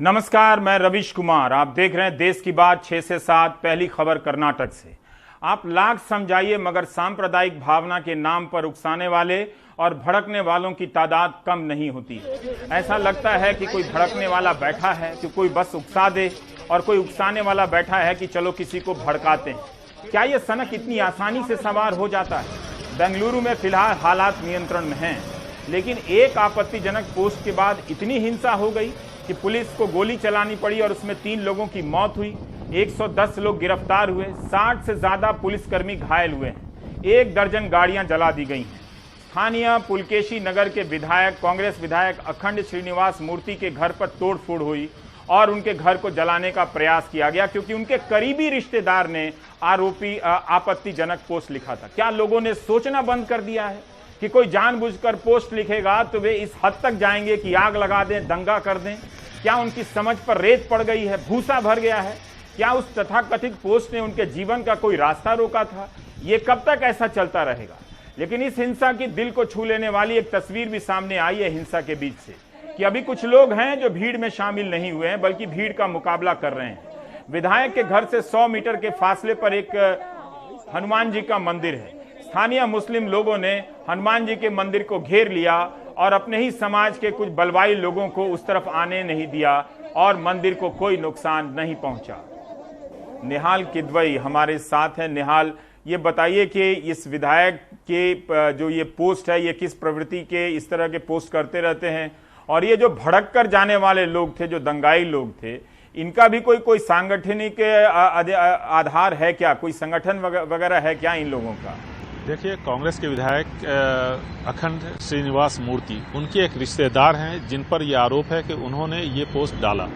नमस्कार, मैं रविश कुमार। आप देख रहे हैं देश की बात 6 से 7। पहली खबर कर्नाटक से। आप लाख समझाइए मगर सांप्रदायिक भावना के नाम पर उकसाने वाले और भड़कने वालों की तादाद कम नहीं होती। ऐसा लगता है कि कोई भड़कने वाला बैठा है कि कोई बस उकसा दे और कोई उकसाने वाला बैठा है कि चलो किसी को भड़काते हैं। क्या यह सनक इतनी आसानी से सवार हो जाता है? बेंगलुरु में फिलहाल हालात नियंत्रण में हैं, लेकिन एक आपत्तिजनक पोस्ट के बाद इतनी हिंसा हो गई कि पुलिस को गोली चलानी पड़ी और उसमें 3 लोगों की मौत हुई, 110 लोग गिरफ्तार हुए, 60 से ज्यादा पुलिसकर्मी घायल हुए हैं, 1 दर्जन गाड़ियां जला दी गई हैं। स्थानीय पुलकेशी नगर के विधायक कांग्रेस विधायक अखंड श्रीनिवास मूर्ति के घर पर तोड़फोड़ हुई और उनके घर को जलाने का प्रयास किया गया क्योंकि उनके करीबी रिश्तेदार ने आपत्तिजनक पोस्ट लिखा था। क्या लोगों ने सोचना बंद कर दिया है कि कोई जानबूझकर पोस्ट लिखेगा तो वे इस हद तक जाएंगे कि आग लगा दें, दंगा कर दें? क्या उनकी समझ पर रेत पड़ गई है, भूसा भर गया है? क्या उस तथाकथित पोस्ट ने उनके जीवन का कोई रास्ता रोका था? ये कब तक ऐसा चलता रहेगा? लेकिन इस हिंसा की दिल को छू लेने वाली एक तस्वीर भी सामने आई है हिंसा के बीच से कि अभी कुछ लोग हैं जो भीड़ में शामिल नहीं हुए हैं बल्कि भीड़ का मुकाबला कर रहे हैं। विधायक के घर से 100 मीटर के फासले पर एक हनुमान जी का मंदिर है। स्थानीय मुस्लिम लोगों ने हनुमान जी के मंदिर को घेर लिया और अपने ही समाज के कुछ बलवाई लोगों को उस तरफ आने नहीं दिया और मंदिर को कोई नुकसान नहीं पहुंचा। निहाल किदवई हमारे साथ है। निहाल, ये बताइए कि इस विधायक के जो ये पोस्ट है, ये किस प्रवृत्ति के इस तरह के पोस्ट करते रहते हैं? और ये जो भड़क कर जाने वाले लोग थे, जो दंगाई लोग थे, इनका भी कोई सांगठनिक आधार है क्या? कोई संगठन वगैरह है क्या इन लोगों का? देखिए, कांग्रेस के विधायक अखंड श्रीनिवास मूर्ति, उनके एक रिश्तेदार हैं जिन पर यह आरोप है कि उन्होंने ये पोस्ट डाला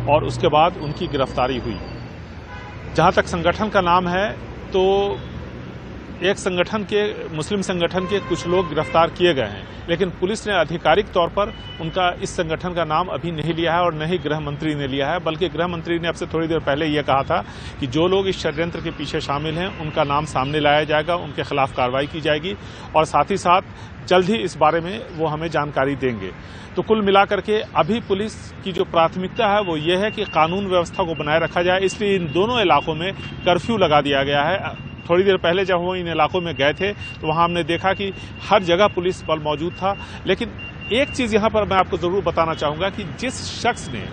और उसके बाद उनकी गिरफ्तारी हुई। जहां तक संगठन का नाम है तो एक संगठन के, मुस्लिम संगठन के कुछ लोग गिरफ्तार किए गए हैं, लेकिन पुलिस ने आधिकारिक तौर पर उनका इस संगठन का नाम अभी नहीं लिया है और न ही गृह मंत्री ने लिया है। बल्कि गृह मंत्री ने अब से थोड़ी देर पहले यह कहा था कि जो लोग इस षड्यंत्र के पीछे शामिल हैं उनका नाम सामने लाया जाएगा, उनके खिलाफ कार्रवाई की जाएगी और साथ ही साथ जल्द ही इस बारे में वो हमें जानकारी देंगे। तो कुल मिलाकर के अभी पुलिस की जो प्राथमिकता है वो ये है कि कानून व्यवस्था को बनाए रखा जाए, इसलिए इन दोनों इलाकों में कर्फ्यू लगा दिया गया है। थोड़ी देर पहले जब हम इन इलाकों में गए थे तो वहां हमने देखा कि हर जगह पुलिस बल मौजूद था। लेकिन एक चीज यहां पर मैं आपको जरूर बताना चाहूंगा कि जिस शख्स ने,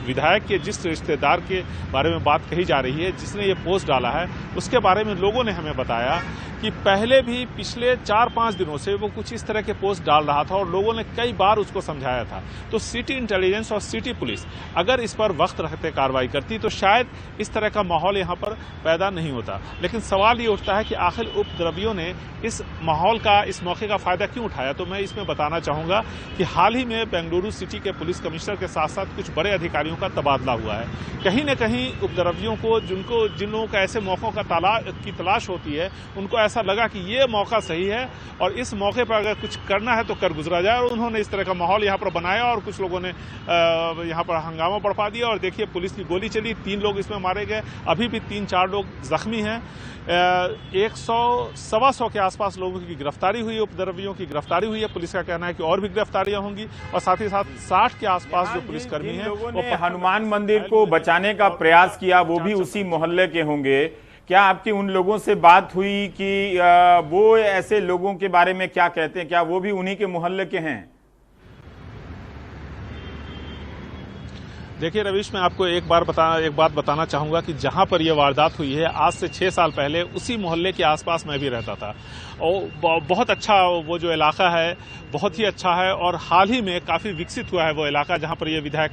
विधायक के जिस रिश्तेदार के बारे में बात कही जा रही है, जिसने ये पोस्ट डाला है, उसके बारे में लोगों ने हमें बताया कि पहले भी पिछले 4-5 दिनों से वो कुछ इस तरह के पोस्ट डाल रहा था और लोगों ने कई बार उसको समझाया था। तो सिटी इंटेलिजेंस और सिटी पुलिस अगर इस पर वक्त रखते कार्रवाई करती तो शायद इस तरह का माहौल यहाँ पर पैदा नहीं होता। लेकिन सवाल ये उठता है कि आखिर उपद्रवियों ने इस माहौल का, इस मौके का फायदा क्यों उठाया? तो मैं इसमें बताना चाहूंगा कि हाल ही में बेंगलुरु सिटी के पुलिस कमिश्नर के साथ साथ कुछ बड़े अधिकारियों का तबादला हुआ है। कहीं न कहीं उपद्रवियों को, जिन लोगों का ऐसे मौकों की तलाश होती है, उनको ऐसा लगा कि ये मौका सही है और इस मौके पर अगर कुछ करना है तो कर गुजरा जाए, और उन्होंने इस तरह का माहौल यहाँ पर बनाया और कुछ लोगों ने यहाँ पर हंगामा बढ़ा दिया और देखिए पुलिस की गोली चली, 3 लोग इसमें मारे गए, अभी भी 3-4 लोग जख्मी हैं। 100-125 के आसपास लोगों की गिरफ्तारी हुई है, उपद्रवियों की गिरफ्तारी हुई है। पुलिस का कहना है कि और भी गिरफ्तारियां होंगी और साथ ही साथ 60 के आसपास जो पुलिसकर्मी हैं वो हनुमान मंदिर को बचाने का प्रयास किया, वो भी उसी मोहल्ले के होंगे। क्या आपकी उन लोगों से बात हुई कि वो ऐसे लोगों के बारे में क्या कहते हैं? क्या वो भी उन्हीं के मोहल्ले के हैं? देखिए रवीश, मैं आपको एक बात बताना चाहूंगा कि जहां पर यह वारदात हुई है, आज से 6 साल पहले उसी मोहल्ले के आसपास मैं भी रहता था और बहुत अच्छा वो जो इलाका है, बहुत ही अच्छा है और हाल ही में काफी विकसित हुआ है वो इलाका जहां पर ये विधायक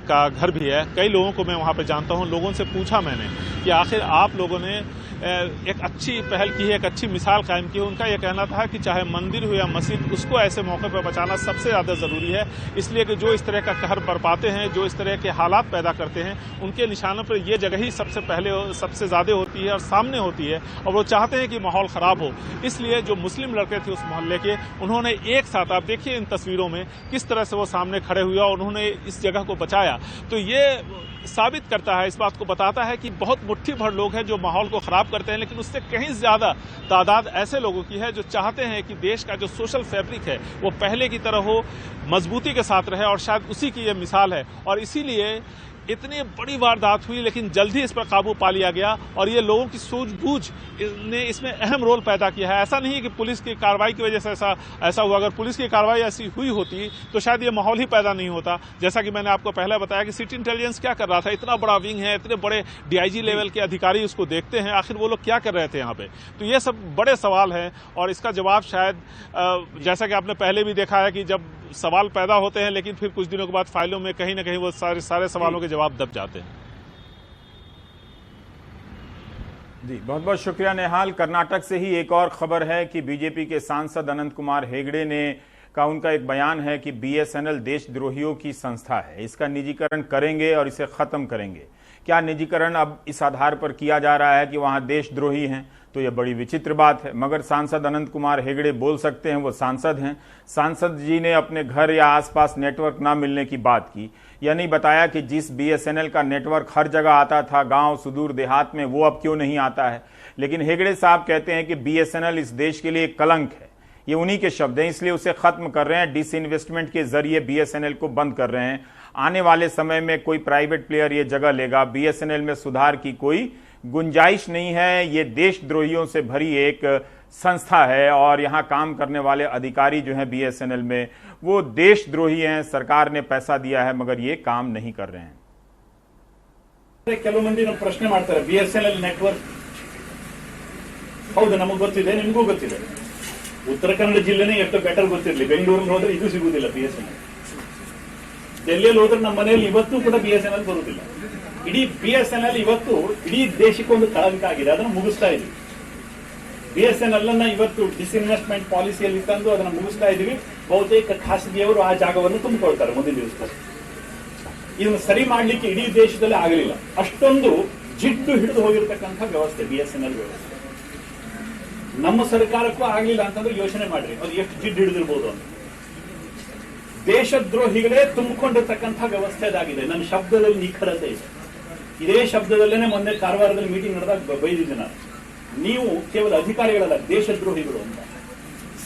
का घर भी है। कई लोगों को मैं वहां पर जानता हूं। लोगों से पूछा मैंने कि आखिर आप लोगों ने एक अच्छी पहल की है, एक अच्छी मिसाल कायम की है। उनका यह कहना था कि चाहे मंदिर हो या मस्जिद, उसको ऐसे मौके पर बचाना सबसे ज्यादा जरूरी है, इसलिए कि जो इस तरह का कहर बरपाते हैं, जो इस तरह के हालात पैदा करते हैं, उनके निशानों पर यह जगह ही सबसे ज्यादा होती है और सामने होती है और वो चाहते हैं कि माहौल खराब हो। इसलिए जो मुस्लिम लड़के थे उस मोहल्ले के, उन्होंने एक साथ, आप देखिए इन तस्वीरों में किस तरह से वो सामने खड़े हुए और उन्होंने इस जगह को बचाया। तो ये साबित करता है, इस बात को बताता है कि बहुत मुट्ठी भर लोग हैं जो माहौल को खराब करते हैं, लेकिन उससे कहीं ज्यादा तादाद ऐसे लोगों की है जो चाहते हैं कि देश का जो सोशल फैब्रिक है वो पहले की तरह हो, मजबूती के साथ रहे, और शायद उसी की ये मिसाल है। और इसीलिए इतनी बड़ी वारदात हुई लेकिन जल्द ही इस पर काबू पा लिया गया, और ये लोगों की सूझबूझ ने इसमें अहम रोल पैदा किया है। ऐसा नहीं है कि पुलिस की कार्रवाई की वजह से ऐसा हुआ। अगर पुलिस की कार्रवाई ऐसी हुई होती तो शायद ये माहौल ही पैदा नहीं होता। जैसा कि मैंने आपको पहले बताया कि सिटी इंटेलिजेंस क्या कर रहा था, इतना बड़ा विंग है, इतने बड़े डीआईजी लेवल के अधिकारी उसको देखते हैं, आखिर वो लोग क्या कर रहे थे यहाँ पे। तो ये सब बड़े सवाल हैं, और इसका जवाब शायद जैसा कि आपने पहले भी देखा है कि जब सवाल पैदा होते हैं लेकिन फिर कुछ दिनों के बाद फाइलों में कहीं ना कहीं वो सारे सवालों के जवाब दब जाते हैं। जी, बहुत बहुत शुक्रिया नेहाल। कर्नाटक से ही एक और खबर है कि बीजेपी के सांसद अनंत कुमार हेगड़े ने उनका एक बयान है कि बीएसएनएल देशद्रोहियों की संस्था है, इसका निजीकरण करेंगे और इसे खत्म करेंगे। क्या निजीकरण अब इस आधार पर किया जा रहा है कि वहां देशद्रोही हैं? तो यह बड़ी विचित्र बात है, मगर सांसद अनंत कुमार हेगड़े बोल सकते हैं, वो सांसद हैं। सांसद जी ने अपने घर या आसपास नेटवर्क ना मिलने की बात की। यह नहीं बताया कि जिस बीएसएनएल का नेटवर्क हर जगह आता था, गांव सुदूर देहात में, वो अब क्यों नहीं आता है। लेकिन हेगड़े साहब कहते हैं कि बीएसएनएल इस देश के लिए एक कलंक है, ये उन्हीं के शब्द हैं, इसलिए उसे खत्म कर रहे हैं, डिसइन्वेस्टमेंट के जरिए बीएसएनएल को बंद कर रहे हैं। आने वाले समय में कोई प्राइवेट प्लेयर ये जगह लेगा, बीएसएनएल में सुधार की कोई गुंजाइश नहीं है। ये देशद्रोहियों से भरी एक संस्था है, और यहां काम करने वाले अधिकारी जो हैं बीएसएनएल में, वो देशद्रोही हैं। सरकार ने पैसा दिया है मगर ये काम नहीं कर रहे हैं। ಕೆಲವು ಮಂದಿ ಪ್ರಶ್ನೆ ಮಾಡ್ತಾರೆ, ಬಿಎಸ್ಎನ್ಎಲ್ ನೆಟ್ವರ್ಕ್ ಹೌದು ನಮಗೆ ಗೊತ್ತಿದೆ, ನಿಮಗೂ ಗೊತ್ತಿದೆ. ಉತ್ತರ ಕನ್ನಡ ಜಿಲ್ಲೆನೇ ಎಷ್ಟು ಬೆಟರ್ ಗೊತ್ತಿರಲಿ, ಬೆಂಗಳೂರಲ್ಲಿ ಹೋದ್ರೆ ಇದು ಸಿಗುವುದಿಲ್ಲ ಬಿಎಸ್ಎನ್ಎಲ್. ಡೆಲ್ಲಿಯಲ್ಲಿ ಹೋದ್ರೆ ನಮ್ಮ ಮನೆಯಲ್ಲಿ ಇವತ್ತು ಕೂಡ ಬಿಎಸ್ಎನ್ಎಲ್ ಬರುವುದಿಲ್ಲ. ಇಡೀ ಬಿಎಸ್ಎನ್ಎಲ್ ಇವತ್ತು ಇಡೀ ದೇಶಕ್ಕೊಂದು ಕಳಂಕ ಆಗಿದೆ, ಅದನ್ನು ಮುಗಿಸ್ತಾ ಇದೀವಿ. ಬಿಎಸ್ಎನ್ಎಲ್ ಅನ್ನ ಇವತ್ತು ಡಿಸ್ಇನ್ವೆಸ್ಟ್ಮೆಂಟ್ ಪಾಲಿಸಿಯಲ್ಲಿ ತಂದು ಅದನ್ನು ಮುಗಿಸ್ತಾ ಇದೀವಿ. ಬಹುತೇಕ ಖಾಸಗಿಯವರು ಆ ಜಾಗವನ್ನು ತುಂಬಿಕೊಳ್ತಾರೆ ಮುಂದಿನ ದಿವಸದಲ್ಲಿ. ಇದನ್ನು ಸರಿ ಮಾಡಲಿಕ್ಕೆ ಇಡೀ ದೇಶದಲ್ಲಿ ಆಗಲಿಲ್ಲ. ಅಷ್ಟೊಂದು ಜಿಡ್ಡು ಹಿಡಿದು ಹೋಗಿರತಕ್ಕಂಥ ವ್ಯವಸ್ಥೆ ಬಿಎಸ್ಎನ್ಎಲ್ ವ್ಯವಸ್ಥೆ. ನಮ್ಮ ಸರ್ಕಾರಕ್ಕೂ ಆಗಲಿಲ್ಲ ಅಂತಂದ್ರೆ ಯೋಚನೆ ಮಾಡ್ರಿ ಅದು ಎಷ್ಟು ಜಿಡ್ಡು ಹಿಡಿದಿರ್ಬೋದು ಅಂತ. ದೇಶದ್ರೋಹಿಗಳೇ ತುಂಬಿಕೊಂಡಿರ್ತಕ್ಕಂಥ ವ್ಯವಸ್ಥೆ ಅದಾಗಿದೆ. ನನ್ನ ಶಬ್ದದಲ್ಲಿ ನಿಖರತೆ ಇದೆ. ಇದೇ ಶಬ್ದದಲ್ಲೇನೆ ಮೊನ್ನೆ ಕಾರವಾರದಲ್ಲಿ ಮೀಟಿಂಗ್ ನಡೆದಾಗ ಬೈದಿದ್ದೆ ನಾನು. ನೀವು ಕೇವಲ ಅಧಿಕಾರಿಗಳಲ್ಲ, ದೇಶದ್ರೋಹಿಗಳು ಅಂತ.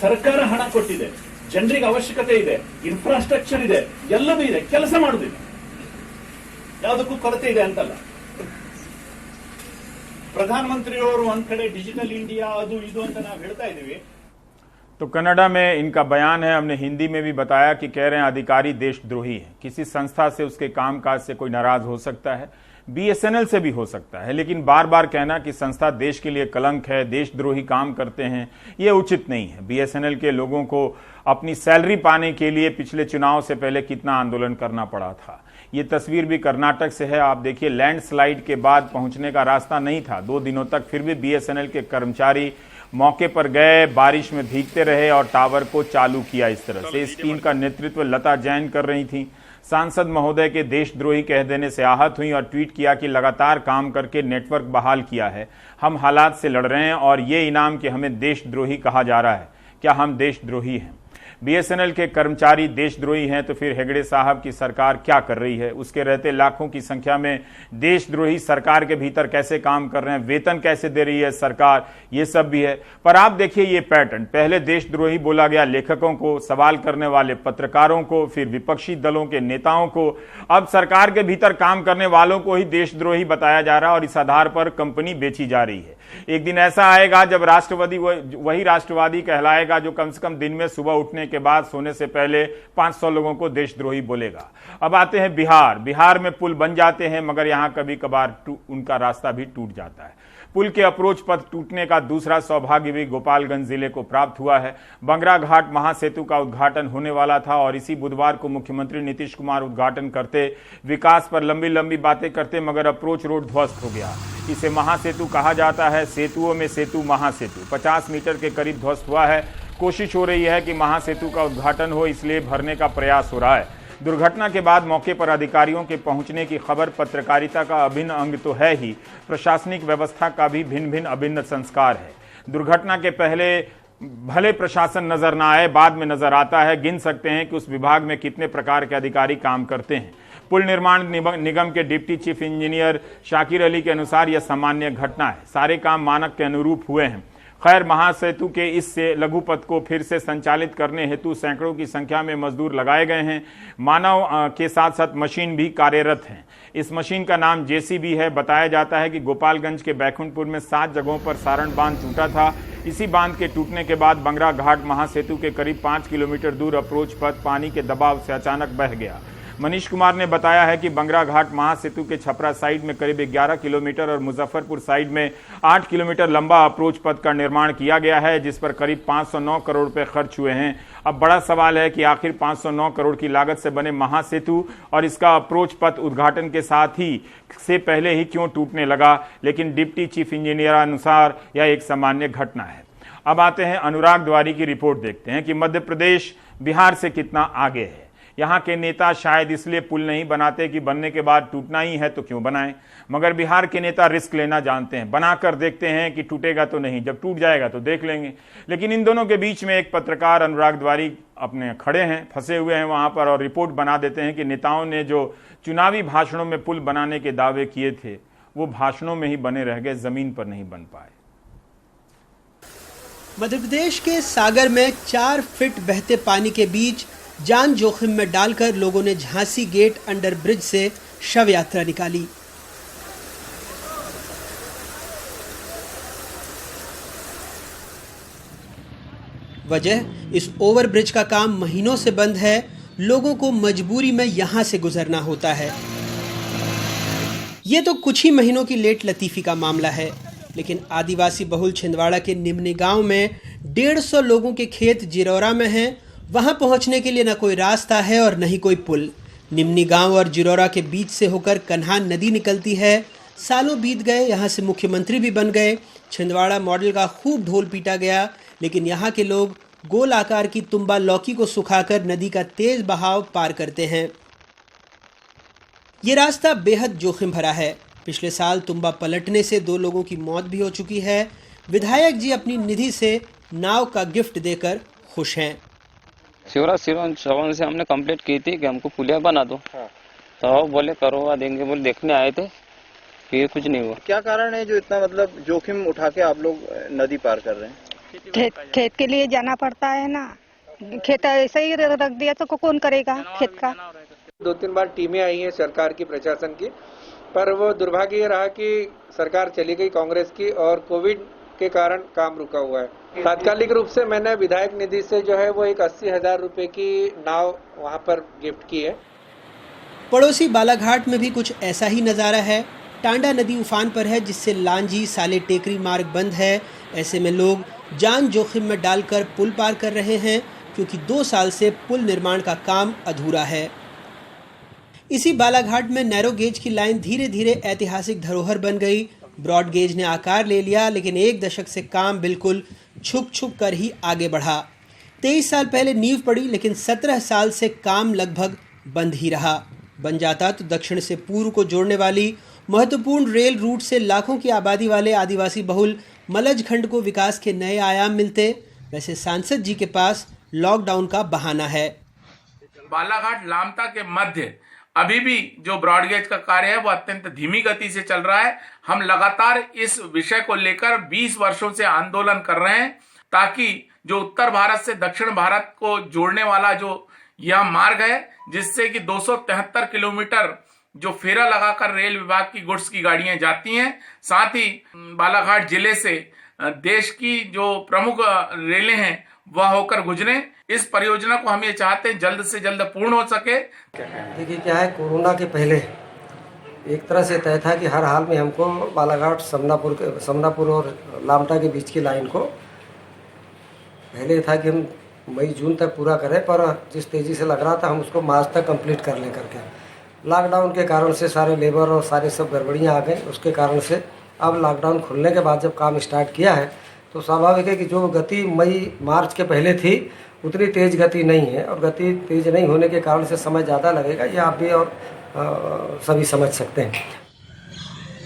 ಸರ್ಕಾರ ಹಣ ಕೊಟ್ಟಿದೆ, ಜನರಿಗೆ ಅವಶ್ಯಕತೆ ಇದೆ, ಇನ್ಫ್ರಾಸ್ಟ್ರಕ್ಚರ್ ಇದೆ, ಎಲ್ಲದೂ ಇದೆ, ಕೆಲಸ ಮಾಡುದಿಲ್ಲ. ಯಾವುದಕ್ಕೂ ಕೊರತೆ ಇದೆ ಅಂತಲ್ಲ. ಪ್ರಧಾನಮಂತ್ರಿಯವರು ಒಂದ್ ಕಡೆ ಡಿಜಿಟಲ್ ಇಂಡಿಯಾ ಅದು ಇದು ಅಂತ ನಾವು ಹೇಳ್ತಾ ಇದೀವಿ. तो कनाडा में इनका बयान है, हमने हिंदी में भी बताया कि कह रहे हैं अधिकारी देशद्रोही है। किसी संस्था से, उसके कामकाज से कोई नाराज हो सकता है, बीएसएनएल से भी हो सकता है, लेकिन बार बार कहना कि संस्था देश के लिए कलंक है, देशद्रोही काम करते हैं, ये उचित नहीं है। बीएसएनएल के लोगों को अपनी सैलरी पाने के लिए पिछले चुनाव से पहले कितना आंदोलन करना पड़ा था। ये तस्वीर भी कर्नाटक से है, आप देखिए, लैंडस्लाइड के बाद पहुंचने का रास्ता नहीं था 2 दिनों तक, फिर भी बीएसएनएल के कर्मचारी मौके पर गए, बारिश में भीगते रहे और टावर को चालू किया इस तरह से। इस टीम का नेतृत्व लता जैन कर रही थी। सांसद महोदय के देशद्रोही कह देने से आहत हुई और ट्वीट किया कि लगातार काम करके नेटवर्क बहाल किया है, हम हालात से लड़ रहे हैं और ये इनाम कि हमें देशद्रोही कहा जा रहा है। क्या हम देशद्रोही हैं? बीएसएनएल के कर्मचारी देशद्रोही हैं तो फिर हेगड़े साहब की सरकार क्या कर रही है? उसके रहते लाखों की संख्या में देशद्रोही सरकार के भीतर कैसे काम कर रहे हैं, वेतन कैसे दे रही है सरकार, ये सब भी है। पर आप देखिए ये पैटर्न, पहले देशद्रोही बोला गया लेखकों को, सवाल करने वाले पत्रकारों को, फिर विपक्षी दलों के नेताओं को, अब सरकार के भीतर काम करने वालों को ही देशद्रोही बताया जा रहा है और इस आधार पर कंपनी बेची जा रही है। एक दिन ऐसा आएगा जब राष्ट्रवादी वही राष्ट्रवादी कहलाएगा जो कम से कम दिन में सुबह उठने के बाद सोने से पहले 500 लोगों को देशद्रोही बोलेगा। अब आते हैं बिहार में पुल बन जाते हैं मगर यहां कभी कभार उनका रास्ता भी टूट जाता है। पुल के अप्रोच पथ टूटने का दूसरा सौभाग्य भी गोपालगंज जिले को प्राप्त हुआ है। बंगरा घाट महासेतु का उद्घाटन होने वाला था और इसी बुधवार को मुख्यमंत्री नीतीश कुमार उद्घाटन करते, विकास पर लंबी लंबी बातें करते, मगर अप्रोच रोड ध्वस्त हो गया। इसे महासेतु कहा जाता है, सेतुओं में सेतु महासेतु 50 मीटर के करीब ध्वस्त हुआ है। कोशिश हो रही है कि महासेतु का उद्घाटन हो, इसलिए भरने का प्रयास हो रहा है। दुर्घटना के बाद मौके पर अधिकारियों के पहुंचने की खबर पत्रकारिता का अभिन्न अंग तो है ही, प्रशासनिक व्यवस्था का भी भिन्न भिन्न अभिन्न संस्कार है। दुर्घटना के पहले भले प्रशासन नजर ना आए, बाद में नजर आता है। गिन सकते हैं कि उस विभाग में कितने प्रकार के अधिकारी काम करते हैं। पुल निर्माण निगम के deputy chief engineer Shakir Ali के अनुसार यह सामान्य घटना है, सारे काम मानक के अनुरूप हुए हैं। खैर, महासेतु के इस लघु पथ को फिर से संचालित करने हेतु सैकड़ों की संख्या में मजदूर लगाए गए हैं। मानव के साथ साथ मशीन भी कार्यरत हैं। इस मशीन का नाम जेसीबी है। बताया जाता है कि गोपालगंज के बैकुंठपुर में 7 जगहों पर सारण बांध टूटा था। इसी बांध के टूटने के बाद बंगरा घाट महासेतु के करीब 5 किलोमीटर दूर अप्रोच पथ पानी के दबाव से अचानक बह गया। मनीष कुमार ने बताया है कि बंगरा घाट महासेतु के छपरा साइड में करीब 11 किलोमीटर और मुजफ्फरपुर साइड में 8 किलोमीटर लंबा अप्रोच पथ का निर्माण किया गया है, जिस पर करीब 509 करोड़ रुपए खर्च हुए हैं। अब बड़ा सवाल है कि आखिर 509 करोड़ की लागत से बने महासेतु और इसका अप्रोच पथ उद्घाटन के साथ ही से पहले ही क्यों टूटने लगा। लेकिन डिप्टी चीफ इंजीनियर अनुसार यह एक सामान्य घटना है। अब आते हैं अनुराग द्वारी की रिपोर्ट, देखते हैं कि मध्य प्रदेश बिहार से कितना आगे है। यहाँ के नेता शायद इसलिए पुल नहीं बनाते कि बनने के बाद टूटना ही है तो क्यों बनाएं, मगर बिहार के नेता रिस्क लेना जानते हैं। बनाकर देखते हैं कि टूटेगा तो नहीं, जब टूट जाएगा तो देख लेंगे। लेकिन इन दोनों के बीच में एक पत्रकार अनुराग द्वारी अपने खड़े हैं, फंसे हुए हैं वहां पर, और रिपोर्ट बना देते हैं कि नेताओं ने जो चुनावी भाषणों में पुल बनाने के दावे किए थे वो भाषणों में ही बने रह गए, जमीन पर नहीं बन पाए। मध्य प्रदेश के सागर में 4 फीट बहते पानी के बीच जान जोखिम में डालकर लोगों ने झांसी गेट अंडर ब्रिज से शव यात्रा निकाली। वजह, इस ओवर ब्रिज का काम महीनों से बंद है। लोगों को मजबूरी में यहां से गुजरना होता है। ये तो कुछ ही महीनों की लेट लतीफी का मामला है, लेकिन आदिवासी बहुल छिंदवाड़ा के निम्नी गांव में 150 लोगों के खेत जिरौरा में हैं। वहां पहुंचने के लिए न कोई रास्ता है और न ही कोई पुल। निम्नी गांव और जिरौरा के बीच से होकर कन्हान नदी निकलती है। सालों बीत गए, यहां से मुख्यमंत्री भी बन गए, छिंदवाड़ा मॉडल का खूब ढोल पीटा गया, लेकिन यहाँ के लोग गोल आकार की तुम्बा लौकी को सुखाकर नदी का तेज बहाव पार करते हैं। ये रास्ता बेहद जोखिम भरा है। पिछले साल तुम्बा पलटने से 2 लोगों की मौत भी हो चुकी है। विधायक जी अपनी निधि से नाव का गिफ्ट देकर खुश हैं। शिवराज चौहान से हमने कंप्लेंट की थी कि हमको पुलिया बना दो। हाँ। तो बोले करवा देंगे, बोले देखने आए थे, फिर कुछ नहीं हुआ। क्या कारण है जो इतना मतलब जोखिम उठा के आप लोग नदी पार कर रहे हैं? खेत के लिए जाना पड़ता है ना, खेत ऐसे ही रख दिया तो कौन करेगा खेत का। 2-3 बार टीमें आई हैं सरकार की, प्रशासन की, पर वो दुर्भाग्य ये रहा कि सरकार चली गई कांग्रेस की और कोविड के कारण काम रुका हुआ है। तात्कालिक रूप से मैंने विधायक निधि से जो है वो एक 80,000 रुपए की नाव वहां पर गिफ्ट की है। पड़ोसी बालाघाट में भी कुछ ऐसा ही नज़ारा है। टांडा नदी उफान पर है, जिससे लांजी साले टेकरी मार्ग बंद है। ऐसे में लोग जान जोखिम में डालकर पुल पार कर रहे हैं, क्योंकि 2 साल से पुल निर्माण का काम अधूरा है। इसी बालाघाट में नैरो गेज की लाइन धीरे धीरे ऐतिहासिक धरोहर बन गई। ब्रॉड गेज ने आकार ले लिया, लेकिन 1 दशक से काम बिल्कुल छुप छुप कर ही आगे बढ़ा। 23 साल पहले नींव पड़ी, लेकिन 17 साल से काम लगभग बंद ही रहा। बन जाता तो दक्षिण से पूर्व को जोड़ने वाली महत्वपूर्ण रेल रूट से लाखों की आबादी वाले आदिवासी बहुल मलज खंड को विकास के नए आयाम मिलते। वैसे सांसद जी के पास लॉकडाउन का बहाना है। बालाघाट लामता के मध्य अभी भी जो ब्रॉडगेज का कार्य है वो अत्यंत धीमी गति से चल रहा है। हम लगातार इस विषय को लेकर 20 वर्षों से आंदोलन कर रहे हैं, ताकि जो उत्तर भारत से दक्षिण भारत को जोड़ने वाला जो यह मार्ग है, जिससे कि 273 किलोमीटर जो फेरा लगाकर रेल विभाग की गुड्स की गाड़ियां जाती हैं, साथ ही बालाघाट जिले से देश की जो प्रमुख रेलें हैं वह होकर गुजरे। इस परियोजना को हम ये चाहते हैं जल्द से जल्द पूर्ण हो सके। देखिए क्या है, कोरोना के पहले एक तरह से तय था कि हर हाल में हमको बालाघाट समनापुर और लामटा के बीच की लाइन को पहले था कि हम मई जून तक पूरा करें, पर जिस तेज़ी से लग रहा था हम उसको मार्च तक कंप्लीट कर लें करके। लॉकडाउन के कारण से सारे लेबर और सारे सब गड़बड़ियाँ आ गई। उसके कारण से अब लॉकडाउन खुलने के बाद जब काम स्टार्ट किया है तो स्वाभाविक है कि जो गति मई मार्च के पहले थी उतनी तेज़ गति नहीं है, और गति तेज़ नहीं होने के कारण से समय ज़्यादा लगेगा, ये आप भी और सभी समझ सकते हैं।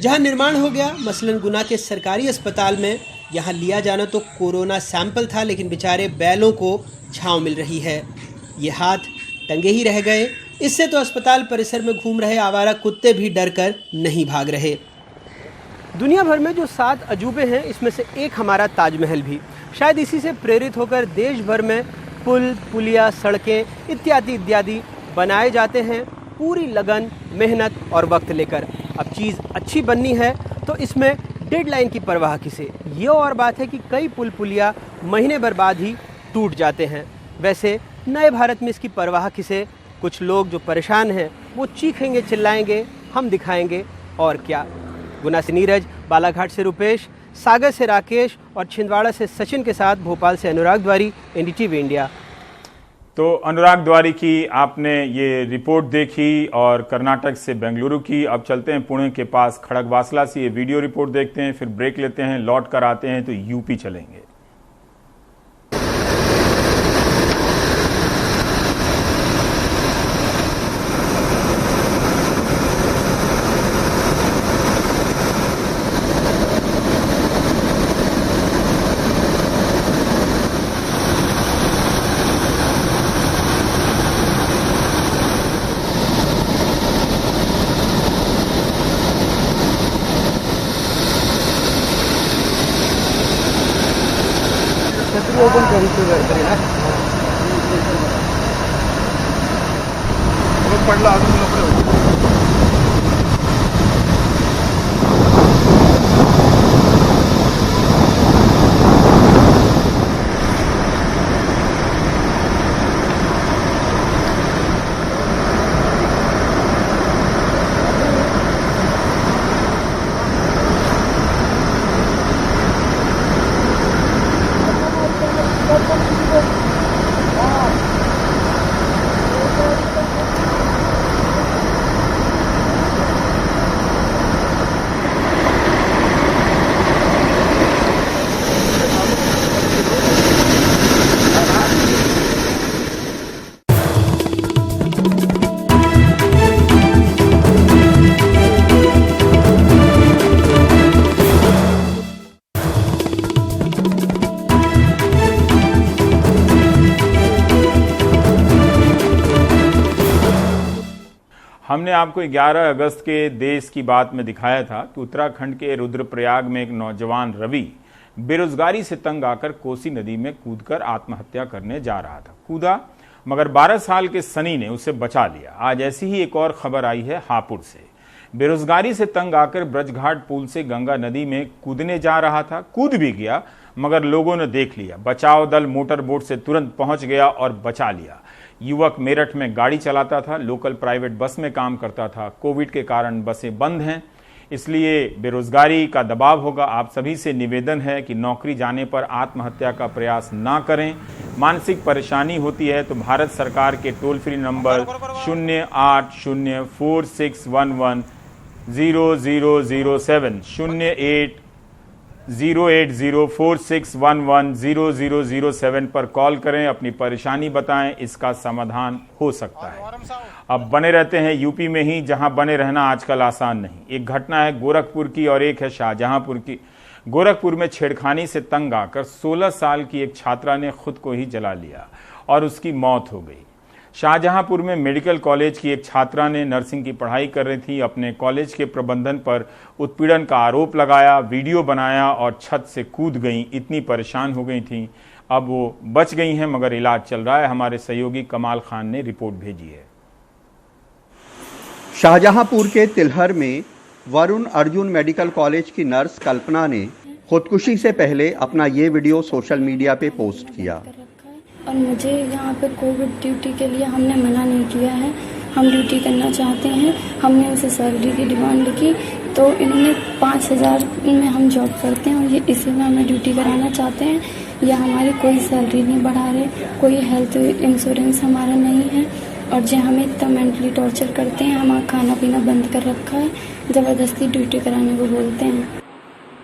जहां निर्माण हो गया, मसलन गुना के सरकारी अस्पताल में, यहां लिया जाना तो कोरोना सैंपल था, लेकिन बेचारे बैलों को छांव मिल रही है। ये हाथ टंगे ही रह गए। इससे तो अस्पताल परिसर में घूम रहे आवारा कुत्ते भी डर कर नहीं भाग रहे। दुनिया भर में जो 7 अजूबे हैं, इसमें से एक हमारा ताजमहल भी। शायद इसी से प्रेरित होकर देश भर में पुल, पुलिया, सड़कें इत्यादि इत्यादि बनाए जाते हैं, पूरी लगन, मेहनत और वक्त लेकर। अब चीज़ अच्छी बननी है तो इसमें डेडलाइन की परवाह किसे। ये और बात है कि कई पुल पुलिया महीने भर बाद ही टूट जाते हैं। वैसे नए भारत में इसकी परवाह किसे। कुछ लोग जो परेशान हैं वो चीखेंगे, चिल्लाएंगे, हम दिखाएंगे और क्या। गुना से नीरज, बालाघाट से रुपेश, सागर से राकेश और छिंदवाड़ा से सचिन के साथ भोपाल से अनुराग द्वारी, एनडीटीवी इंडिया। तो अनुराग द्वारी की आपने ये रिपोर्ट देखी और कर्नाटक से बेंगलुरु की। अब चलते हैं पुणे के पास खड़गवासला से ये वीडियो रिपोर्ट देखते हैं, फिर ब्रेक लेते हैं, लौट कर आते हैं तो यूपी चलेंगे। पडला अजून हमने आपको 11 अगस्त के देश की बात में दिखाया था कि उत्तराखंड के रुद्रप्रयाग में एक नौजवान रवि बेरोजगारी से तंग आकर कोसी नदी में कूदकर आत्महत्या करने जा रहा था। कूदा मगर 12 साल के सनी ने उसे बचा लिया। आज ऐसी ही एक और खबर आई है हापुड़ से। बेरोजगारी से तंग आकर ब्रजघाट पुल से गंगा नदी में कूदने जा रहा था। कूद भी गया मगर लोगों ने देख लिया। बचाव दल मोटर बोट से तुरंत पहुंच गया और बचा लिया। युवक मेरठ में गाड़ी चलाता था, लोकल प्राइवेट बस में काम करता था। कोविड के कारण बसें बंद हैं, इसलिए बेरोजगारी का दबाव होगा। आप सभी से निवेदन है कि नौकरी जाने पर आत्महत्या का प्रयास ना करें। मानसिक परेशानी होती है तो भारत सरकार के टोल फ्री नंबर 080461100007 08046110007 पर कॉल करें, अपनी परेशानी बताएं, इसका समाधान हो सकता है। अब बने रहते हैं यूपी में ही, जहां बने रहना आजकल आसान नहीं। एक घटना है गोरखपुर की और एक है शाहजहांपुर की। गोरखपुर में छेड़खानी से तंग आकर 16 साल की एक छात्रा ने खुद को ही जला लिया और उसकी मौत हो गई। शाहजहांपुर में मेडिकल कॉलेज की एक छात्रा ने नर्सिंग की पढ़ाई कर रही थी, अपने कॉलेज के प्रबंधन पर उत्पीड़न का आरोप लगाया, वीडियो बनाया और छत से कूद गई। इतनी परेशान हो गई थी, अब वो बच गई हैं मगर इलाज चल रहा है। हमारे सहयोगी कमाल खान ने रिपोर्ट भेजी है। शाहजहांपुर के तिलहर में वरुण अर्जुन मेडिकल कॉलेज की नर्स कल्पना ने खुदकुशी से पहले अपना ये वीडियो सोशल मीडिया पे पोस्ट किया। और मुझे यहाँ पे कोविड ड्यूटी के लिए हमने मना नहीं किया है, हम ड्यूटी करना चाहते हैं। हमने उसे सैलरी की डिमांड की तो इन्होंने 5000 में हम जॉब करते हैं और ये इसी में हमें ड्यूटी कराना चाहते हैं। या हमारी कोई सैलरी नहीं बढ़ा रहे, कोई हेल्थ इंश्योरेंस हमारा नहीं है और जो हमें इतना मेंटली टॉर्चर करते हैं। हमारा खाना पीना बंद कर रखा है, ज़बरदस्ती ड्यूटी कराने को बोलते हैं।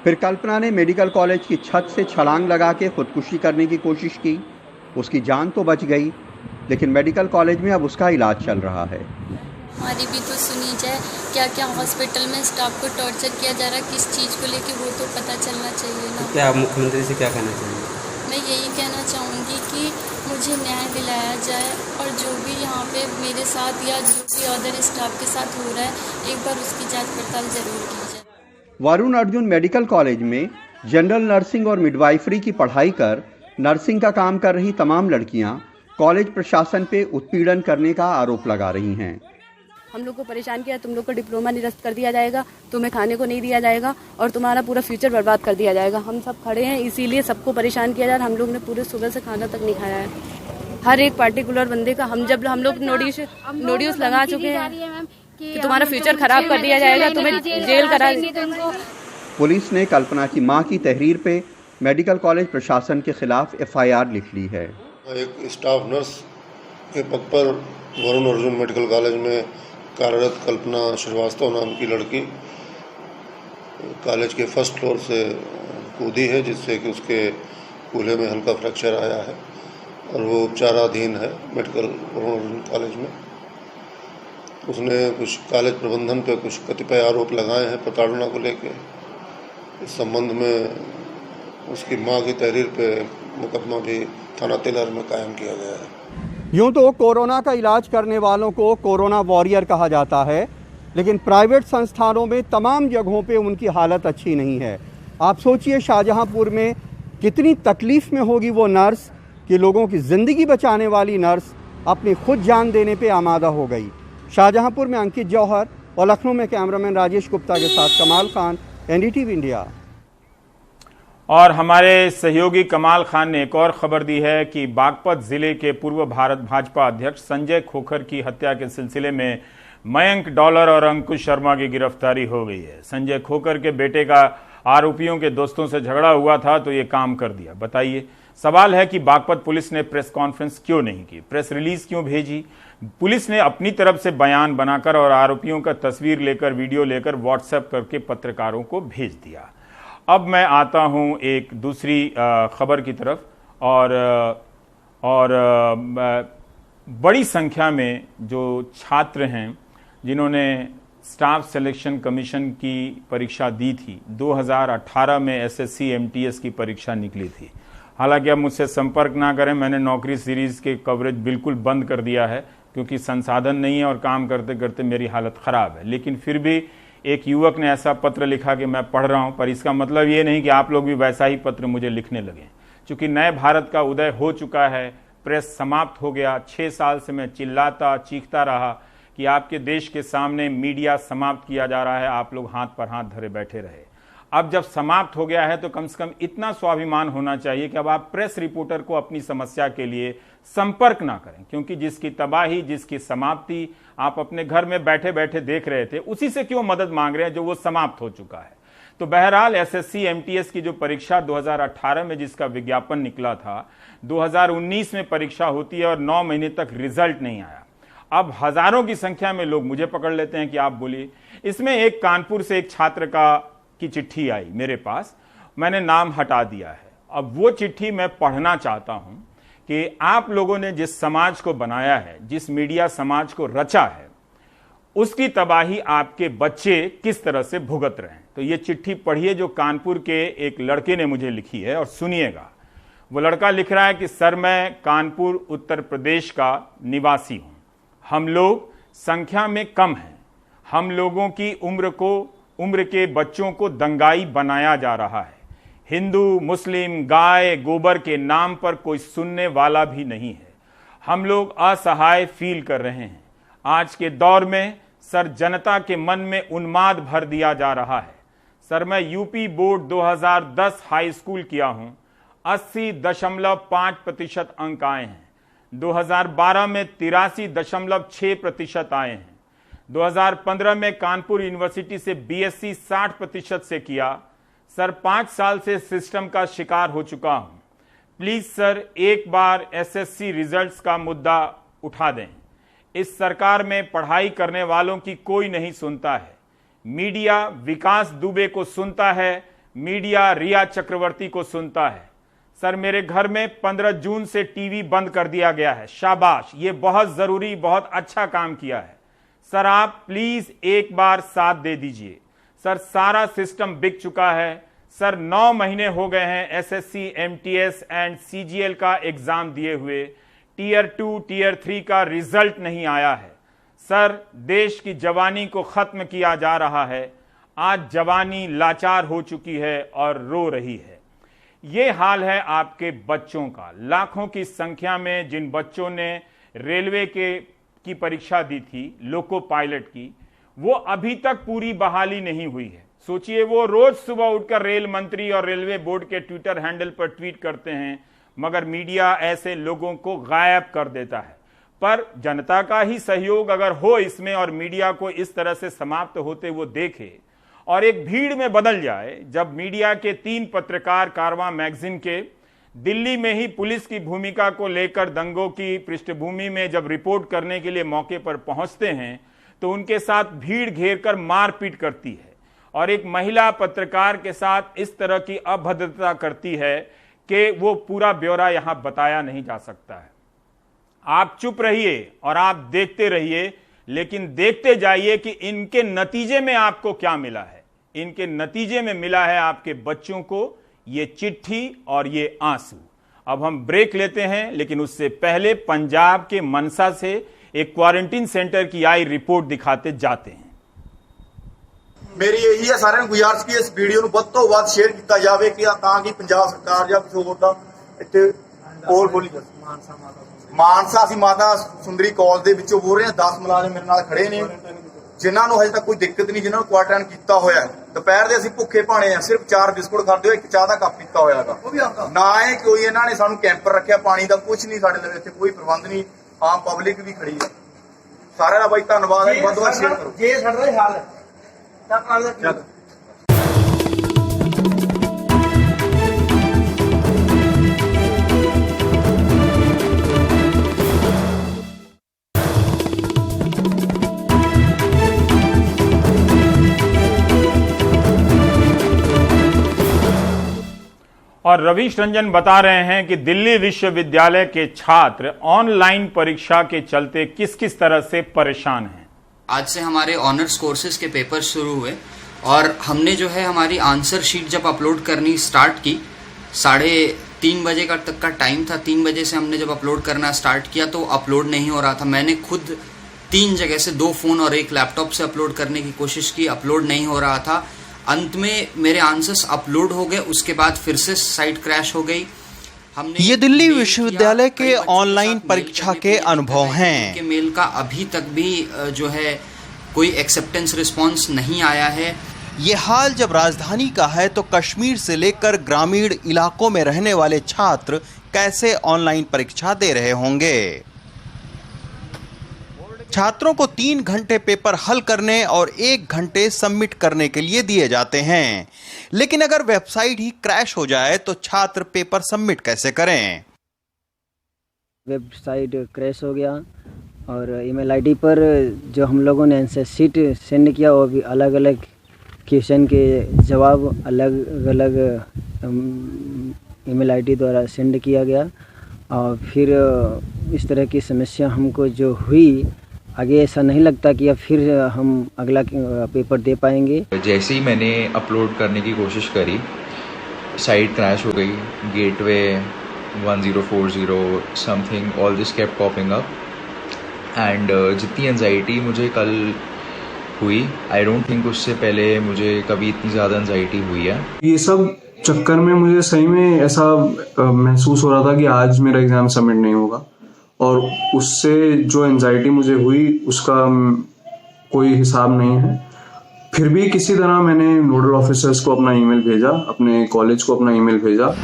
फिर कल्पना ने मेडिकल कॉलेज की छत से छलांग लगा के खुदकुशी करने की कोशिश की। उसकी जान तो बच गई, लेकिन मेडिकल कॉलेज में अब उसका इलाज चल रहा है। हमारी भी तो सुनी जाए, क्या क्या हॉस्पिटल में स्टाफ को टॉर्चर किया जा रहा है, किस चीज़ को लेके वो तो पता चलना चाहिए ना। क्या मुख्यमंत्री से क्या कहना चाहिए? मैं यही कहना चाहूँगी कि मुझे न्याय दिलाया जाए और जो भी यहाँ पे मेरे साथ या जो भी अदर स्टाफ के साथ हो रहा है एक बार उसकी जांच पड़ताल जरूर की जाए। वरुण अर्जुन मेडिकल कॉलेज में जनरल नर्सिंग और मिडवाइफरी की पढ़ाई कर नर्सिंग का काम कर रही तमाम लड़कियां कॉलेज प्रशासन पे उत्पीड़न करने का आरोप लगा रही हैं। हम लोग को परेशान किया, तुम लोग का डिप्लोमा निरस्त कर दिया जाएगा, तुम्हें खाने को नहीं दिया जाएगा और तुम्हारा पूरा फ्यूचर बर्बाद कर दिया जाएगा। हम सब खड़े हैं, इसीलिए सबको परेशान किया जा रहा है। हम लोग ने पूरे सुबह से खाना तक नहीं खाया है। हर एक पार्टिकुलर बंदे का हम लोग नोटिस लगा चुके हैं कि तुम्हारा फ्यूचर खराब कर दिया जाएगा, तुम्हें जेल करा देंगे। पुलिस ने कल्पना की मां की तहरीर पे मेडिकल कॉलेज प्रशासन के खिलाफ FIR लिख ली है। एक स्टाफ नर्स के पद पर वरुण अर्जुन मेडिकल कॉलेज में कार्यरत कल्पना श्रीवास्तव नाम की लड़की कॉलेज के फर्स्ट फ्लोर से कूदी है, जिससे कि उसके कूल्हे में हल्का फ्रैक्चर आया है और वो उपचाराधीन है मेडिकल वरुण अर्जुन कॉलेज में। उसने कुछ कॉलेज प्रबंधन पे कुछ कतिपय आरोप लगाए हैं प्रताड़ना को लेके। इस संबंध में उसकी मां की तहरीर पे मुकदमा भी थाना तिलर में कायम किया गया है। यूं तो कोरोना का इलाज करने वालों को कोरोना वॉरियर कहा जाता है, लेकिन प्राइवेट संस्थानों में तमाम जगहों पे उनकी हालत अच्छी नहीं है। आप सोचिए शाहजहांपुर में कितनी तकलीफ में होगी वो नर्स कि लोगों की ज़िंदगी बचाने वाली नर्स अपनी खुद जान देने पे आमादा हो गई। शाहजहांपुर में अंकित जौहर और लखनऊ में कैमरामैन राजेश गुप्ता के साथ कमाल खान, NDTV इंडिया। और हमारे सहयोगी कमाल खान ने एक और खबर दी है कि बागपत जिले के पूर्व भारत भाजपा अध्यक्ष संजय खोखर की हत्या के सिलसिले में मयंक डॉलर और अंकुश शर्मा की गिरफ्तारी हो गई है। संजय खोखर के बेटे का आरोपियों के दोस्तों से झगड़ा हुआ था तो ये काम कर दिया। बताइए, सवाल है कि बागपत पुलिस ने प्रेस कॉन्फ्रेंस क्यों नहीं की, प्रेस रिलीज क्यों भेजी? पुलिस ने अपनी तरफ से बयान बनाकर और आरोपियों का तस्वीर लेकर, वीडियो लेकर व्हाट्सएप करके पत्रकारों को भेज दिया। अब मैं आता हूं एक दूसरी खबर की तरफ और बड़ी संख्या में जो छात्र हैं जिन्होंने स्टाफ सिलेक्शन कमीशन की परीक्षा दी थी, 2018 में SSC MTS की परीक्षा निकली थी। हालांकि अब मुझसे संपर्क ना करें, मैंने नौकरी सीरीज़ के कवरेज बिल्कुल बंद कर दिया है क्योंकि संसाधन नहीं है और काम करते करते मेरी हालत ख़राब है। लेकिन फिर भी एक युवक ने ऐसा पत्र लिखा कि मैं पढ़ रहा हूं, पर इसका मतलब ये नहीं कि आप लोग भी वैसा ही पत्र मुझे लिखने लगें। क्योंकि नए भारत का उदय हो चुका है, प्रेस समाप्त हो गया। 6 साल से मैं चिल्लाता चीखता रहा कि आपके देश के सामने मीडिया समाप्त किया जा रहा है, आप लोग हाथ पर हाथ धरे बैठे रहे। अब जब समाप्त हो गया है तो कम से कम इतना स्वाभिमान होना चाहिए कि अब आप प्रेस रिपोर्टर को अपनी समस्या के लिए संपर्क ना करें, क्योंकि जिसकी तबाही, जिसकी समाप्ति आप अपने घर में बैठे बैठे देख रहे थे, उसी से क्यों मदद मांग रहे हैं जो वो समाप्त हो चुका है। तो बहरहाल SSC MTS की जो परीक्षा 2018 में जिसका विज्ञापन निकला था, 2019 में परीक्षा होती है और 9 महीने तक रिजल्ट नहीं आया। अब हजारों की संख्या में लोग मुझे पकड़ लेते हैं कि आप बोलिए। इसमें एक कानपुर से एक छात्र की चिट्ठी आई मेरे पास, मैंने नाम हटा दिया है। अब वो चिट्ठी मैं पढ़ना चाहता हूं कि आप लोगों ने जिस समाज को बनाया है, जिस मीडिया समाज को रचा है, उसकी तबाही आपके बच्चे किस तरह से भुगत रहे हैं। तो ये चिट्ठी पढ़िए जो कानपुर के एक लड़के ने मुझे लिखी है और सुनिएगा। वो लड़का लिख रहा है कि सर, मैं कानपुर उत्तर प्रदेश का निवासी हूं। हम लोग संख्या में कम हैं। हम लोगों की उम्र के बच्चों को दंगाई बनाया जा रहा है। हिंदू, मुस्लिम, गाय, गोबर के नाम पर कोई सुनने वाला भी नहीं है। हम लोग असहाय फील कर रहे हैं। आज के दौर में सर, जनता के मन में उन्माद भर दिया जा रहा है। सर, मैं यूपी बोर्ड 2010 हाई स्कूल किया हूं। 80.5% अंक आए हैं। 2012 में 83.6% आए हैं। 2015 में कानपुर यूनिवर्सिटी से BSc 60% से किया। सर, 5 साल से सिस्टम का शिकार हो चुका हूं। प्लीज सर, एक बार SSC रिजल्ट्स का मुद्दा उठा दें। इस सरकार में पढ़ाई करने वालों की कोई नहीं सुनता है। मीडिया विकास दुबे को सुनता है, मीडिया रिया चक्रवर्ती को सुनता है। सर, मेरे घर में 15 जून से टीवी बंद कर दिया गया है। शाबाश, ये बहुत जरूरी, बहुत अच्छा काम किया है। सर, आप प्लीज एक बार साथ दे दीजिए। सर, सारा सिस्टम बिक चुका है। सर, 9 महीने हो गए हैं SSC, MTS एंड CGL का एग्जाम दिए हुए। टीयर 2, टीयर 3 का रिजल्ट नहीं आया है। सर, देश की जवानी को खत्म किया जा रहा है। आज जवानी लाचार हो चुकी है और रो रही है। ये हाल है आपके बच्चों का। लाखों की संख्या में जिन बच्चों ने रेलवे की परीक्षा दी थी, लोको पायलट की, वो अभी तक पूरी बहाली नहीं हुई है। सोचिए, वो रोज सुबह उठकर रेल मंत्री और रेलवे बोर्ड के ट्विटर हैंडल पर ट्वीट करते हैं, मगर मीडिया ऐसे लोगों को गायब कर देता है। पर जनता का ही सहयोग अगर हो इसमें और मीडिया को इस तरह से समाप्त होते वो देखे और एक भीड़ में बदल जाए, जब मीडिया के 3 पत्रकार कारवां मैगजीन के दिल्ली में ही पुलिस की भूमिका को लेकर दंगों की पृष्ठभूमि में जब रिपोर्ट करने के लिए मौके पर पहुंचते हैं तो उनके साथ भीड़ घेर कर मारपीट करती है और एक महिला पत्रकार के साथ इस तरह की अभद्रता करती है कि वो पूरा ब्यौरा यहां बताया नहीं जा सकता है। आप चुप रहिए और आप देखते रहिए, लेकिन देखते जाइए कि इनके नतीजे में आपको क्या मिला है। इनके नतीजे में मिला है आपके बच्चों को ये चिट्ठी और ये आंसू। अब हम ब्रेक लेते हैं, लेकिन उससे पहले पंजाब के मनसा से एक क्वारंटीन सेंटर की आई रिपोर्ट दिखाते जाते हैं। मेरी यही है सारे गुजारिश की इस वीडियो ਨੂੰ ਵੱਧ ਤੋਂ ਵੱਧ ਸ਼ੇਅਰ ਕੀਤਾ ਜਾਵੇ ਕਿ ਤਾਂ ਕਿ ਪੰਜਾਬ ਸਰਕਾਰ ਜਾਂ ਕਿਸੇ ਹੋਰ ਦਾ ਇੱਥੇ ਕੋਲ ਖੋਲੀ ਮਾਨਸਾ ਅਸੀਂ ਮਾਤਾ ਸੁੰਦਰੀ ਕਾਲਜ ਦੇ ਵਿੱਚੋਂ ਬੋਲ ਰਹੇ ਹਾਂ। 10 ਮੁਲਾਜ਼ਮ ਮੇਰੇ ਨਾਲ ਖੜੇ ਨੇ ਜਿਨ੍ਹਾਂ ਨੂੰ ਹਜੇ ਤੱਕ ਕੋਈ ਦਿੱਕਤ ਨਹੀਂ, ਜਿਨ੍ਹਾਂ ਨੂੰ ਕੁਆਰੰਟਾਈਨ ਕੀਤਾ ਹੋਇਆ ਹੈ। ਦੁਪਹਿਰ ਦੇ ਅਸੀਂ ਭੁੱਖੇ ਭਾਣੇ ਆ, ਸਿਰਫ 4 ਬਿਸਕੁਟ ਖਾਦੇ ਹੋਏ, ਇੱਕ ਚਾਹ ਦਾ ਕੱਪ ਪੀਤਾ ਹੋਇਆ ਹੈਗਾ। ਨਾ ਇਹ ਕੋਈ ਇਹਨਾਂ ਨੇ ਸਾਨੂੰ ਕੈਂਪਰ ਰੱਖਿਆ, ਪਾਣੀ ਦਾ ਕੁਝ ਨਹੀਂ ਸਾਡੇ ਲਈ ਇੱਥੇ ਕੋਈ ਪ੍ਰਬੰਧ ਨਹੀਂ। ਆਮ ਪਬਲਿਕ ਵੀ ਖੜੀ ਹੈ। ਸਾਰਿਆਂ ਦਾ ਬਾਈ ਧੰਨਵਾਦ ਹੈ। ਵੱਧ ਤੋਂ ਵੱਧ ਸ਼ੇਅਰ ਕਰੋ। ਜੇ ਸਾਡਾ ਇਹ ਹਾਲ ਹੈ ਤਾਂ ਆਪਣਾ और रवीश रंजन बता रहे हैं कि दिल्ली विश्वविद्यालय के छात्र ऑनलाइन परीक्षा के चलते किस किस तरह से परेशान हैं। आज से हमारे ऑनर्स कोर्सेज के पेपर शुरू हुए और हमने जो है हमारी आंसर शीट जब अपलोड करनी स्टार्ट की, 3:30 बजे का तक का टाइम था। 3 बजे से हमने जब अपलोड करना स्टार्ट किया तो अपलोड नहीं हो रहा था। मैंने खुद 3 जगह से 2 फोन और 1 लैपटॉप से अपलोड करने की कोशिश की, अपलोड नहीं हो रहा था। अंत में मेरे आंसर्स अपलोड हो गए, उसके बाद फिर से साइट क्रैश हो गई। ये दिल्ली विश्वविद्यालय के ऑनलाइन परीक्षा के अनुभव हैं। मेल का अभी तक भी जो है कोई एक्सेप्टेंस रिस्पांस नहीं आया है। ये हाल जब राजधानी का है तो कश्मीर से लेकर ग्रामीण इलाकों में रहने वाले छात्र कैसे ऑनलाइन परीक्षा दे रहे होंगे। छात्रों को 3 घंटे पेपर हल करने और 1 घंटे सबमिट करने के लिए दिए जाते हैं, लेकिन अगर वेबसाइट ही क्रैश हो जाए तो छात्र पेपर सबमिट कैसे करें। वेबसाइट क्रैश हो गया और ईमेल आईडी पर जो हम लोगों ने आंसर शीट सेंड किया वो भी अलग अलग क्वेश्चन के जवाब अलग अलग ईमेल आईडी द्वारा सेंड किया गया और फिर इस तरह की समस्या हमको जो हुई, आगे ऐसा नहीं लगता कि अब फिर हम अगला पेपर दे पाएंगे। जैसे ही मैंने अपलोड करने की कोशिश करी, साइट क्रैश हो गई। Gateway 1040 something all this kept popping up and जितनी एंजाइटी मुझे कल हुई, आई डोंट थिंक उससे पहले मुझे कभी इतनी ज़्यादा एंजाइटी हुई है। ये सब चक्कर में मुझे सही में ऐसा महसूस हो रहा था कि आज मेरा एग्ज़ाम सबमिट नहीं होगा और उससे जो एंजाइटी मुझे हुई उसका कोई हिसाब नहीं है। फिर भी किसी तरह मैंने नोडल ऑफिसर्स को अपना ईमेल भेजा, अपने कॉलेज को अपना ईमेल भेजा।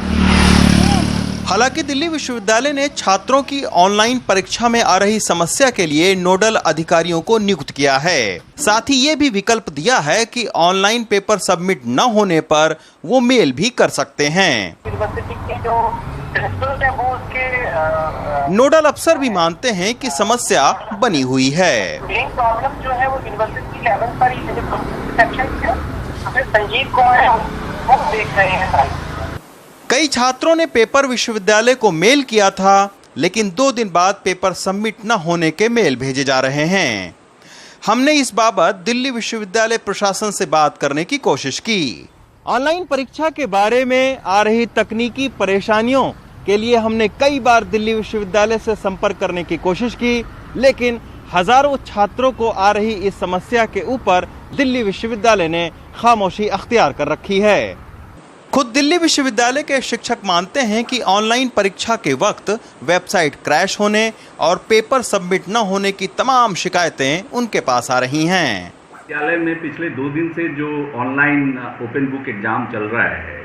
हालांकि दिल्ली विश्वविद्यालय ने छात्रों की ऑनलाइन परीक्षा में आ रही समस्या के लिए नोडल अधिकारियों को नियुक्त किया है। साथ ही ये भी विकल्प दिया है कि ऑनलाइन पेपर सबमिट न होने पर वो मेल भी कर सकते हैं। नोडल अफसर भी मानते हैं कि समस्या बनी हुई है। मेन प्रॉब्लम जो है वो यूनिवर्सिटी लेवल पर ही जो सेक्शन है, संजीव कौन है वो देख रहे हैं। कई छात्रों ने पेपर विश्वविद्यालय को मेल किया था, लेकिन 2 दिन बाद पेपर सबमिट न होने के मेल भेजे जा रहे हैं। हमने इस बाबत दिल्ली विश्वविद्यालय प्रशासन से बात करने की कोशिश की। ऑनलाइन परीक्षा के बारे में आ रही तकनीकी परेशानियों के लिए हमने कई बार दिल्ली विश्वविद्यालय से संपर्क करने की कोशिश की, लेकिन हजारों छात्रों को आ रही इस समस्या के ऊपर दिल्ली विश्वविद्यालय ने खामोशी अख्तियार कर रखी है। खुद दिल्ली विश्वविद्यालय के शिक्षक मानते हैं कि ऑनलाइन परीक्षा के वक्त वेबसाइट क्रैश होने और पेपर सबमिट न होने की तमाम शिकायतें उनके पास आ रही हैं। विद्यालय में पिछले 2 दिन से जो ऑनलाइन ओपन बुक एग्जाम चल रहा है,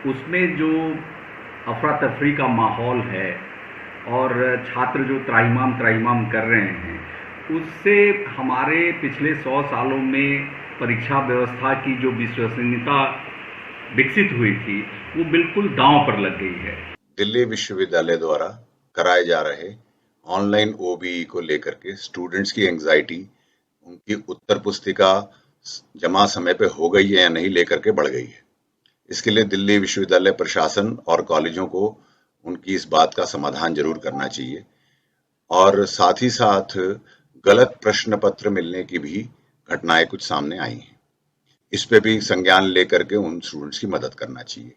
उसमें जो अफरा तफरी का माहौल है और छात्र जो त्राहिमाम कर रहे हैं, उससे हमारे पिछले 100 सालों में परीक्षा व्यवस्था की जो विश्वसनीयता विकसित हुई थी, वो बिल्कुल दांव पर लग गई है। दिल्ली विश्वविद्यालय द्वारा कराए जा रहे ऑनलाइन ओबीई को लेकर के स्टूडेंट्स की एंजाइटी, उनकी उत्तर पुस्तिका जमा समय पे हो गई है या नहीं लेकर के बढ़ गई है। इसके लिए दिल्ली विश्वविद्यालय प्रशासन और कॉलेजों को उनकी इस बात का समाधान जरूर करना चाहिए और साथ ही साथ गलत प्रश्न पत्र मिलने की भी घटनाएं कुछ सामने आई हैं। इस पे भी संज्ञान लेकर के उन स्टूडेंट्स की मदद करना चाहिए।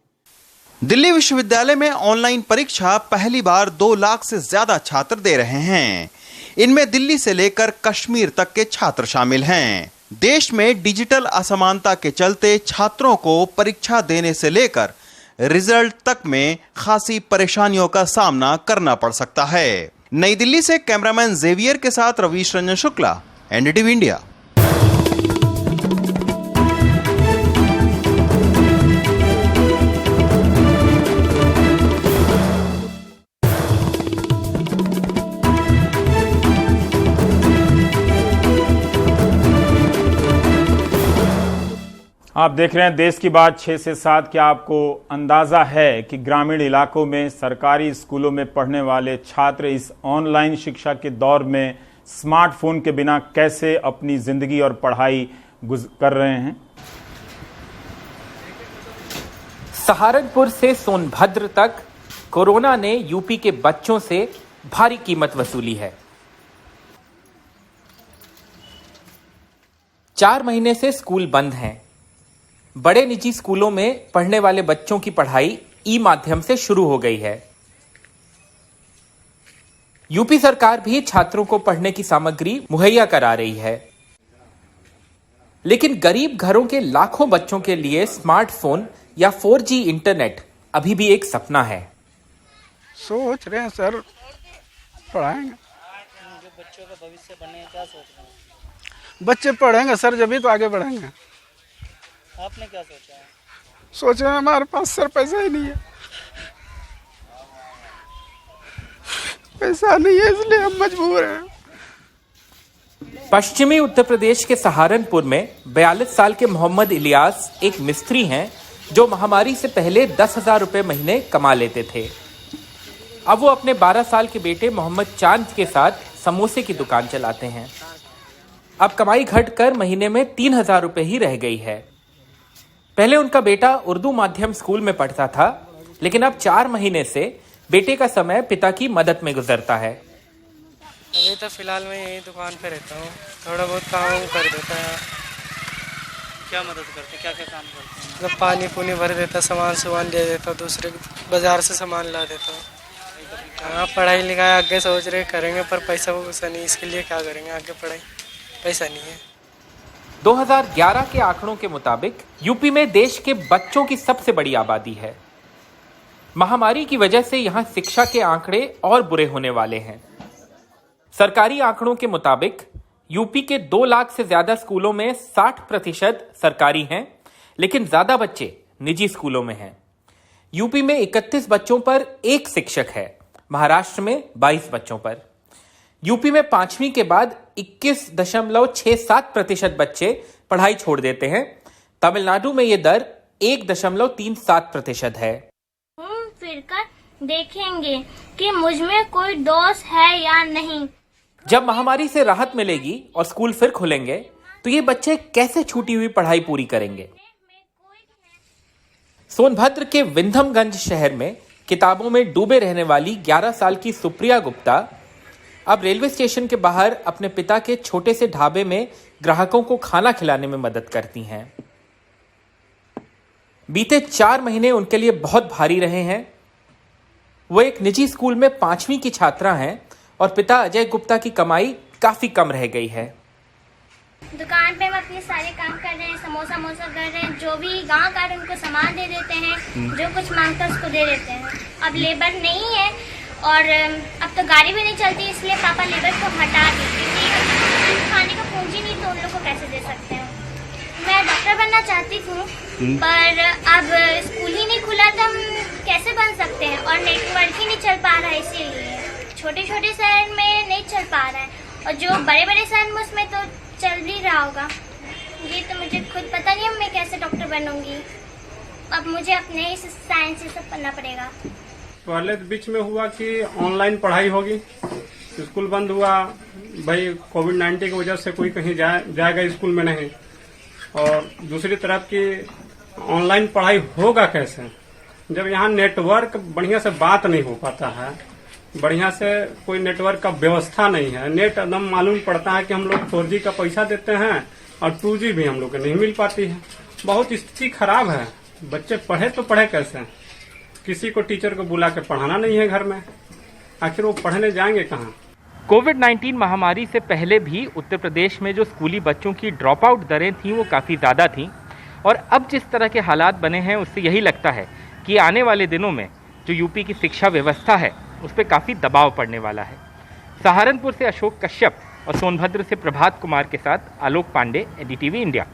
दिल्ली विश्वविद्यालय में ऑनलाइन परीक्षा पहली बार 2 लाख से ज्यादा छात्र दे रहे हैं। इनमें दिल्ली से लेकर कश्मीर तक के छात्र शामिल हैं। देश में डिजिटल असमानता के चलते छात्रों को परीक्षा देने से लेकर रिजल्ट तक में खासी परेशानियों का सामना करना पड़ सकता है। नई दिल्ली से कैमरामैन जेवियर के साथ रवीश रंजन शुक्ला, एनडीटीवी इंडिया। आप देख रहे हैं देश की बात 6 से 7। क्या आपको अंदाजा है कि ग्रामीण इलाकों में सरकारी स्कूलों में पढ़ने वाले छात्र इस ऑनलाइन शिक्षा के दौर में स्मार्टफोन के बिना कैसे अपनी जिंदगी और पढ़ाई कर रहे हैं? सहारनपुर से सोनभद्र तक कोरोना ने यूपी के बच्चों से भारी कीमत वसूली है। 4 महीने से स्कूल बंद हैं। बड़े निजी स्कूलों में पढ़ने वाले बच्चों की पढ़ाई ई माध्यम से शुरू हो गई है। यूपी सरकार भी छात्रों को पढ़ने की सामग्री मुहैया करा रही है, लेकिन गरीब घरों के लाखों बच्चों के लिए स्मार्टफोन या 4G इंटरनेट अभी भी एक सपना है। सोच रहे हैं सर, पढ़ाएंगे। जो बच्चों का भविष्य बने, क्या सोच रहे हैं? बच्चे पढ़ेंगे सर, जब भी तो आगे बढ़ेंगे। आपने क्या सोचा है? सोच रहे हैं, हमारे पास सर पैसा ही नहीं है, पैसा नहीं है, इसलिए हम मजबूर हैं। पश्चिमी उत्तर प्रदेश के सहारनपुर में 42 साल के मोहम्मद इलियास एक मिस्त्री हैं जो महामारी से पहले 10,000 रुपए महीने कमा लेते थे। अब वो अपने 12 साल के बेटे मोहम्मद चांद के साथ समोसे की दुकान चलाते हैं। अब कमाई घटकर महीने में 3,000 रुपए ही रह गई है। पहले उनका बेटा उर्दू माध्यम स्कूल में पढ़ता था, लेकिन अब 4 महीने से बेटे का समय पिता की मदद में गुजरता है। अभी तो फिलहाल मैं यही दुकान पे रहता हूँ, थोड़ा बहुत काम कर देता है। क्या मदद करते, क्या क्या काम करते हैं? मतलब पानी पुनी भर देता, सामान दे देता, दूसरे बाजार से सामान ला देता। हाँ, पढ़ाई लिखाई आगे सोच रहे करेंगे, पर पैसा वैसा नहीं, इसके लिए क्या करेंगे आगे पढ़ाई, पैसा नहीं है। 2011 के आंकड़ों के मुताबिक यूपी में देश के बच्चों की सबसे बड़ी आबादी है। महामारी की वजह से यहां शिक्षा के आंकड़े और बुरे होने वाले हैं। सरकारी आंकड़ों के मुताबिक यूपी के 2 लाख से ज्यादा स्कूलों में 60% सरकारी हैं, लेकिन ज्यादा बच्चे निजी स्कूलों में हैं। यूपी में 31 बच्चों पर 1 शिक्षक है, महाराष्ट्र में 22 बच्चों पर। यूपी में 5वीं के बाद 21.67% बच्चे पढ़ाई छोड़ देते हैं। तमिलनाडु में यह दर 1.37% है। घूम फिरकर देखेंगे कि मुझ में कोई दोष है या नहीं। जब महामारी से राहत मिलेगी और स्कूल फिर खुलेंगे तो ये बच्चे कैसे छूटी हुई पढ़ाई पूरी करेंगे? सोनभद्र के विंधमगंज शहर में किताबों में डूबे रहने वाली 11 साल की सुप्रिया गुप्ता अब रेलवे स्टेशन के बाहर अपने पिता के छोटे से ढाबे में ग्राहकों को खाना खिलाने में मदद करती हैं। बीते 4 महीने उनके लिए बहुत भारी रहे हैं। वो एक निजी स्कूल में 5वीं की छात्रा हैं और पिता अजय गुप्ता की कमाई काफी कम रह गई है। दुकान पे हम अपने सारे काम कर रहे हैं, समोसा कर रहे हैं, जो भी गांव का उनको सामान दे देते हैं, जो कुछ मांगता है उसको दे देते हैं। अब लेबर नहीं है और अब तो गाड़ी भी नहीं चलती, इसलिए पापा लेबर को हटा दी क्योंकि खाने का पूंजी नहीं तो उन लोग को कैसे दे सकते हैं। मैं डॉक्टर बनना चाहती हूँ पर अब स्कूल ही नहीं खुला तो हम कैसे बन सकते हैं और नेटवर्क ही नहीं चल पा रहा है, इसीलिए छोटे छोटे शहर में नहीं चल पा रहा है और जो बड़े बड़े शहर में उसमें तो चल भी रहा होगा। ये तो मुझे खुद पता नहीं अब मैं कैसे डॉक्टर बनूंगी। अब मुझे अपने ही साइंस से सब करना पड़ेगा। पहले बीच में हुआ कि ऑनलाइन पढ़ाई होगी, स्कूल बंद हुआ, भाई कोविड-19 की वजह से कोई कहीं जाएगा स्कूल में नहीं, और दूसरी तरफ की ऑनलाइन पढ़ाई होगा कैसे जब यहाँ नेटवर्क बढ़िया से बात नहीं हो पाता है, बढ़िया से कोई नेटवर्क का व्यवस्था नहीं है। नेट एकदम मालूम पड़ता है कि हम लोग 4G का पैसा देते हैं और 2G भी हम लोग को नहीं मिल पाती है। बहुत स्थिति खराब है। बच्चे पढ़े तो पढ़े कैसे, किसी को टीचर को बुला के पढ़ाना नहीं है घर में, आखिर वो पढ़ने जाएंगे कहाँ। कोविड-19 महामारी से पहले भी उत्तर प्रदेश में जो स्कूली बच्चों की ड्रॉप आउट दरें थीं वो काफ़ी ज़्यादा थीं और अब जिस तरह के हालात बने हैं उससे यही लगता है कि आने वाले दिनों में जो यूपी की शिक्षा व्यवस्था है उस पर काफ़ी दबाव पड़ने वाला है। सहारनपुर से अशोक कश्यप और सोनभद्र से प्रभात कुमार के साथ आलोक पांडे, NDTV इंडिया।